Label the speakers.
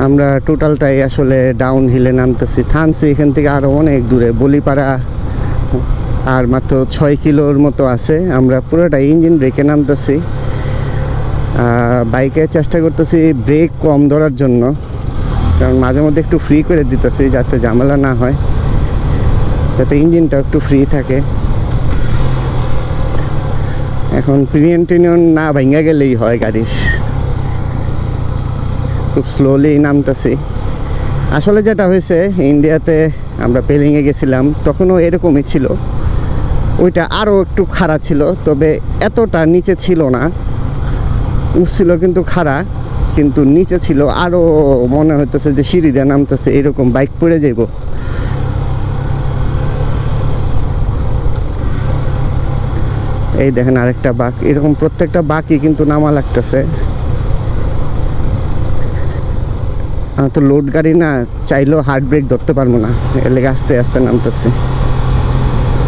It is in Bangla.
Speaker 1: আমরা টোটালটাই আসলে ডাউন হিলে নামতেছি। থানসি এখান থেকে আরও অনেক দূরে, বলিপাড়া আর মাত্র 6 কিলোর মতো আছে। আমরা পুরোটা ইঞ্জিন ব্রেকে নামতেছি। বাইকে চেষ্টা করতেছি ব্রেক কম ধরার জন্য, কারণ মাঝে মধ্যে একটু ফ্রি করে দিতেছি যাতে ঝামেলা না হয়, যাতে ইঞ্জিনটা একটু ফ্রি থাকে। এখন পিনিয়ন টিনিয়ন না ভাঙা গেলেই হয় গাড়ির। খুব স্লোলি নামতেছি। আসলে যেটা হয়েছে, ইন্ডিয়াতে আমরা পেলিংয়ে গেছিলাম, তখনও এরকমই ছিল। ওইটা আরও একটু খাড়া ছিল, তবে এতটা নিচে ছিল না। উঠছিল কিন্তু খাড়া, কিন্তু নিচে ছিল আরও, মনে হইতেছে যে সিঁড়ি দিয়ে নামতেছে, এরকম বাইক পড়ে যাইব। এই দেখেন আরেকটা বাঁক, এরকম প্রত্যেকটা বাঁকই কিন্তু নামা লাগতেছে। তো লোড গাড়ি না, চাইলেও হার্ড ব্রেক ধরতে পারবো না, এর লেগে আস্তে আস্তে নামতেছে।